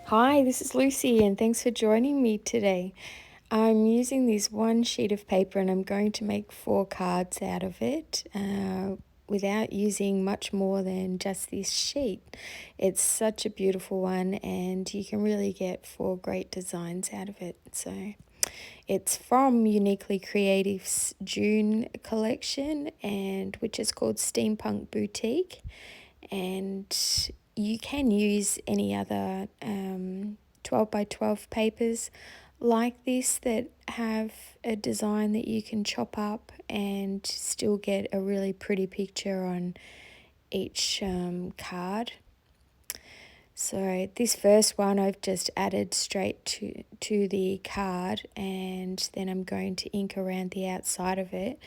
Hi, this is Lucy and thanks for joining me today. I'm using this one sheet of paper and I'm going to make 4 cards out of it without using much more than just this sheet. It's such a beautiful one and you can really get 4 great designs out of it. So it's from Uniquely Creative's June collection, and which is called Steampunk Boutique, and you can use any other 12 by 12 papers like this that have a design that you can chop up and still get a really pretty picture on each card. So this first one I've just added straight to the card, and then I'm going to ink around the outside of it.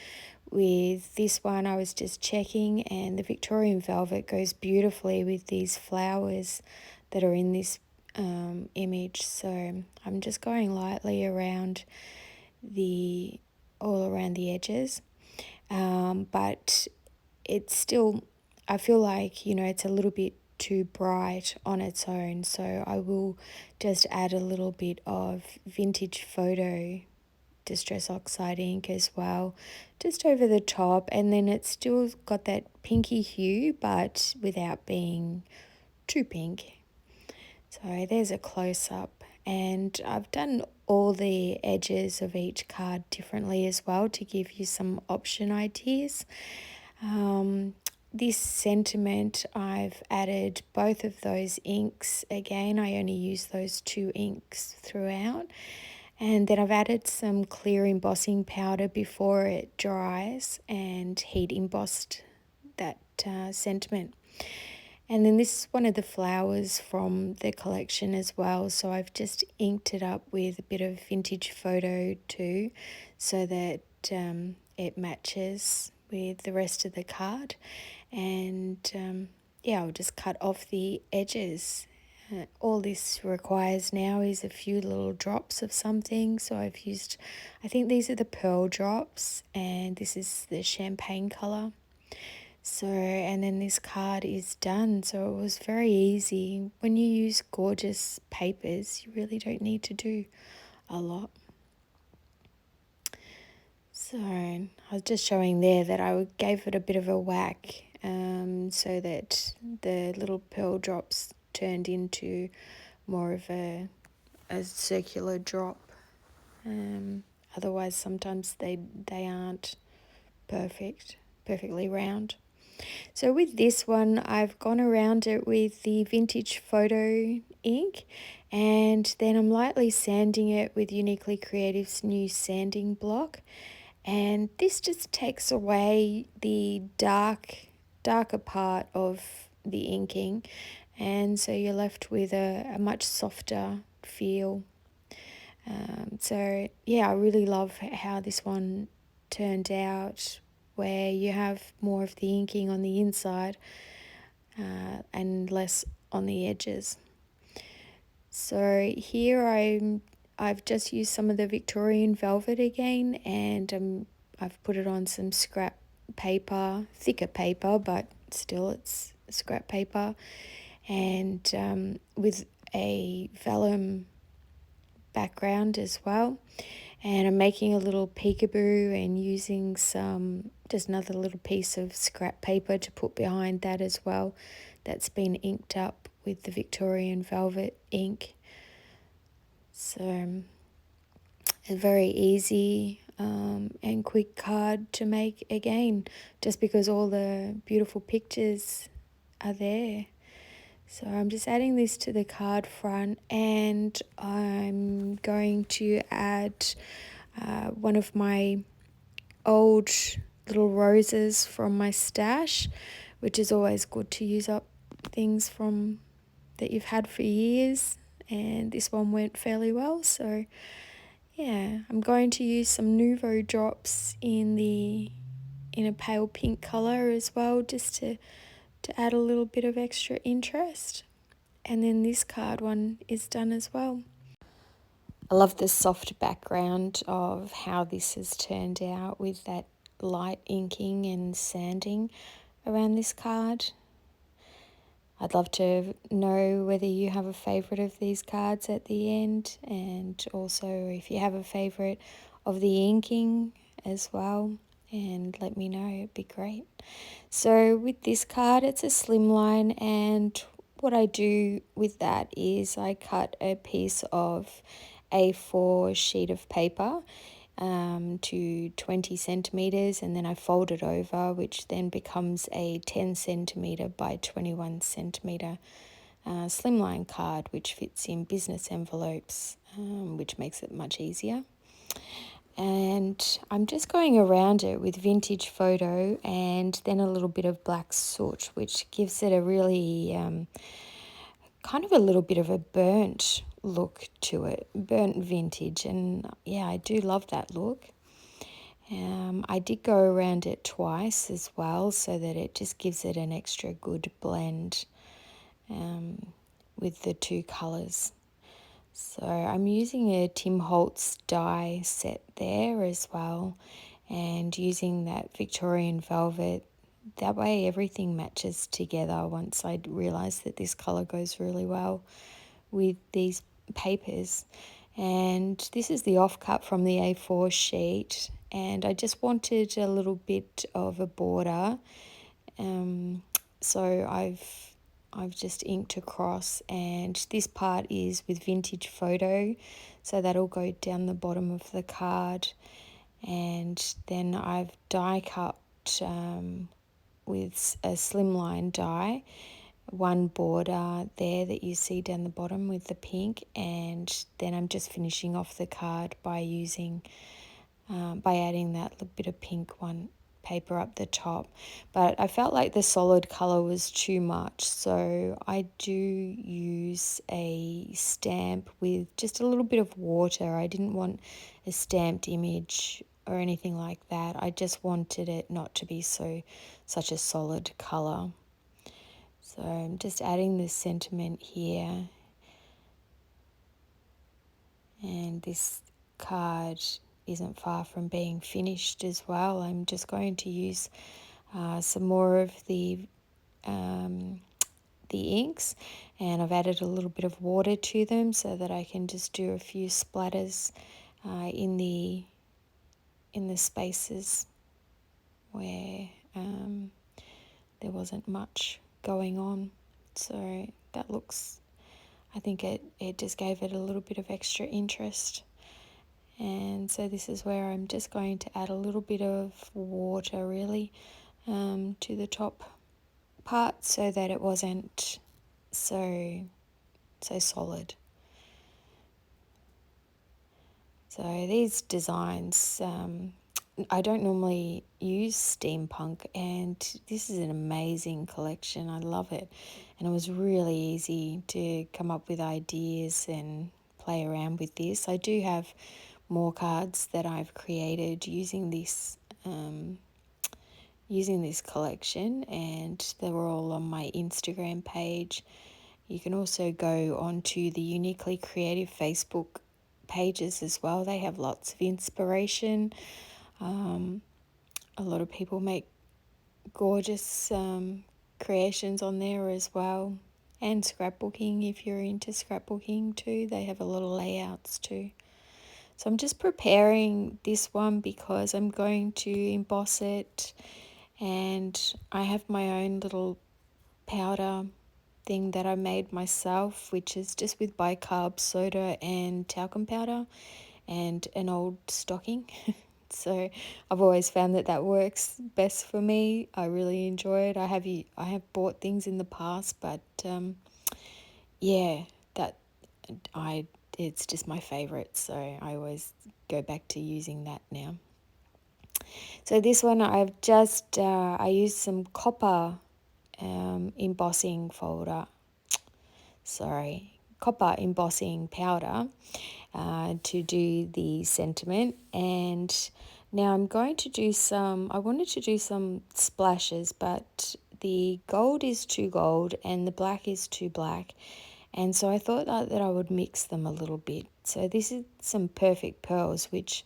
With this one I was just checking, and the Victorian velvet goes beautifully with these flowers that are in this image. So I'm just going lightly around all around the edges, but it's still, I feel like, it's a little bit too bright on its own, so I will just add a little bit of vintage photo distress oxide ink as well, just over the top, and then it's still got that pinky hue but without being too pink. So there's a close-up, and I've done all the edges of each card differently as well to give you some option ideas. This sentiment, I've added both of those inks. Again, I only use those 2 inks throughout. And then I've added some clear embossing powder before it dries and heat embossed that sentiment. And then this is one of the flowers from the collection as well. So I've just inked it up with a bit of vintage photo too, so that it matches with the rest of the card. And yeah, I'll just cut off the edges. All this requires now is a few little drops of something. So I've used, I think these are the pearl drops, and this is the champagne colour. So, and then this card is done. So it was very easy. When you use gorgeous papers, you really don't need to do a lot. So I was just showing there that I gave it a bit of a whack, so that the little pearl drops turned into more of a circular drop. Otherwise, sometimes they aren't perfectly round. So with this one, I've gone around it with the vintage photo ink, and then I'm lightly sanding it with Uniquely Creative's new sanding block. And this just takes away the darker part of the inking, and so you're left with a much softer feel. So yeah, I really love how this one turned out, where you have more of the inking on the inside and less on the edges. So here I've just used some of the Victorian velvet again, and I've put it on some scrap paper, thicker paper, but still it's scrap paper, and with a vellum background as well. And I'm making a little peekaboo and using just another little piece of scrap paper to put behind that as well. That's been inked up with the Victorian velvet ink. So a very easy and quick card to make again, just because all the beautiful pictures are there. So I'm just adding this to the card front, and I'm going to add one of my old little roses from my stash, which is always good to use up things from that you've had for years, and this one went fairly well. So yeah, I'm going to use some Nouveau drops in a pale pink colour as well, just to add a little bit of extra interest. And then this card one is done as well. I love the soft background of how this has turned out with that light inking and sanding around this card. I'd love to know whether you have a favourite of these cards at the end, and also if you have a favourite of the inking as well, and let me know. It'd be great. So with this card, it's a slimline, and what I do with that is I cut a piece of A4 sheet of paper to 20 centimeters, and then I fold it over, which then becomes a 10 centimeter by 21 centimeter slimline card, which fits in business envelopes, which makes it much easier. And I'm just going around it with vintage photo and then a little bit of black soot, which gives it a really kind of a little bit of a burnt look to it, burnt vintage. And yeah, I do love that look. I did go around it twice as well, so that it just gives it an extra good blend with the two colours. So I'm using a Tim Holtz die set there as well, and using that Victorian velvet. That way everything matches together once I realise that this colour goes really well with these papers. And this is the offcut from the A4 sheet, and I just wanted a little bit of a border. So I've just inked across, and this part is with vintage photo, so that'll go down the bottom of the card. And then I've die cut with a slimline die, one border there that you see down the bottom with the pink, and then I'm just finishing off the card by using by adding that little bit of pink one paper up the top. But I felt like the solid color was too much, so I do use a stamp with just a little bit of water. I didn't want a stamped image or anything like that. I just wanted it not to be such a solid color. So I'm just adding the sentiment here, and this card isn't far from being finished as well. I'm just going to use some more of the inks, and I've added a little bit of water to them so that I can just do a few splatters in the spaces where there wasn't much going on. So that looks, I think it just gave it a little bit of extra interest. And so this is where I'm just going to add a little bit of water really to the top part, so that it wasn't so solid. So these designs, I don't normally use steampunk, and this is an amazing collection. I love it, and it was really easy to come up with ideas and play around with this. I do have more cards that I've created using this collection, and they were all on my Instagram page. You can also go onto the Uniquely Creative Facebook pages as well. They have lots of inspiration. A lot of people make gorgeous creations on there as well, and scrapbooking if you're into scrapbooking too. They have a lot of layouts too. So I'm just preparing this one because I'm going to emboss it, and I have my own little powder thing that I made myself, which is just with bicarb soda and talcum powder and an old stocking. So I've always found that works best for me. I really enjoy it. I have bought things in the past, but it's just my favorite, so I always go back to using that now. So this one I've just I used some copper embossing powder to do the sentiment. And now I'm going to do I wanted to do some splashes, but the gold is too gold and the black is too black. And so I thought that I would mix them a little bit. So this is some Perfect Pearls, which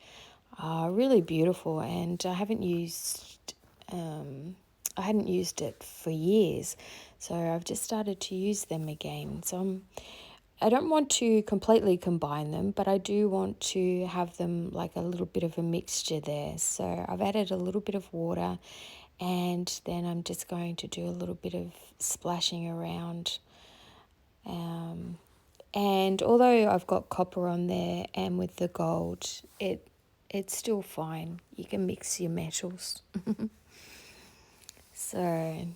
are really beautiful, and I hadn't used it for years. So I've just started to use them again. So I don't want to completely combine them, but I do want to have them like a little bit of a mixture there. So I've added a little bit of water, and then I'm just going to do a little bit of splashing around. And although I've got copper on there and with the gold, it's still fine. You can mix your metals. So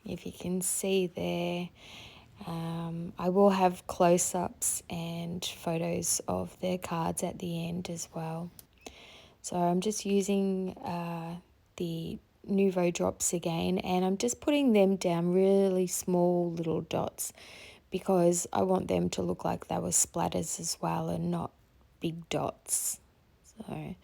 if you can see there, I will have close-ups and photos of the cards at the end as well. So I'm just using the Nuvo drops again, and I'm just putting them down really small little dots because I want them to look like they were splatters as well and not big dots. So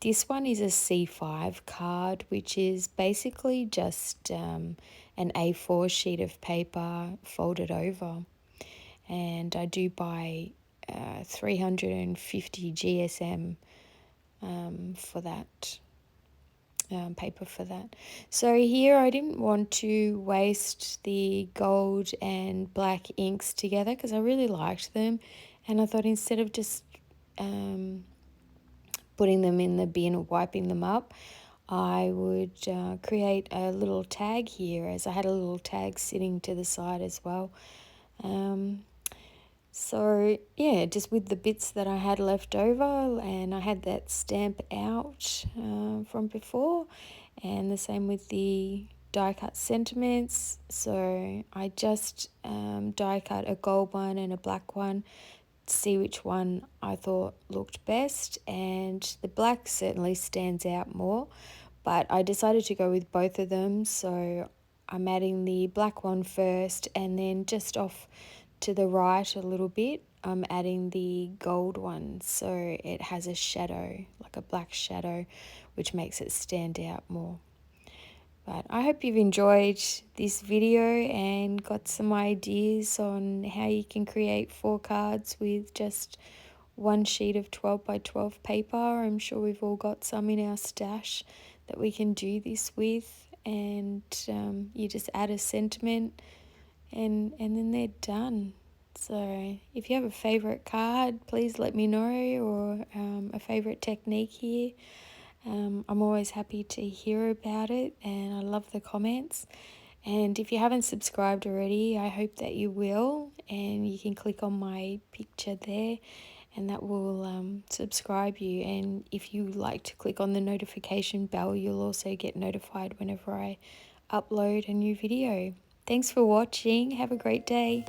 this one is a C5 card, which is basically just an A4 sheet of paper folded over. And I do buy 350 GSM for that. Paper for that. So here I didn't want to waste the gold and black inks together because I really liked them, and I thought instead of just putting them in the bin or wiping them up, I would create a little tag here, as I had a little tag sitting to the side as well. So yeah, just with the bits that I had left over, and I had that stamp out from before, and the same with the die cut sentiments. So I just die cut a gold one and a black one to see which one I thought looked best, and the black certainly stands out more, but I decided to go with both of them. So I'm adding the black one first, and then just off to the right a little bit, I'm adding the gold one, so it has a shadow, like a black shadow, which makes it stand out more. But I hope you've enjoyed this video and got some ideas on how you can create 4 cards with just one sheet of 12 by 12 paper. I'm sure we've all got some in our stash that we can do this with, and you just add a sentiment, and then they're done. So if you have a favorite card, please let me know, or a favorite technique here. I'm always happy to hear about it, and I love the comments. And if you haven't subscribed already, I hope that you will, and you can click on my picture there, and that will subscribe you. And if you like to click on the notification bell, you'll also get notified whenever I upload a new video. Thanks for watching. Have a great day.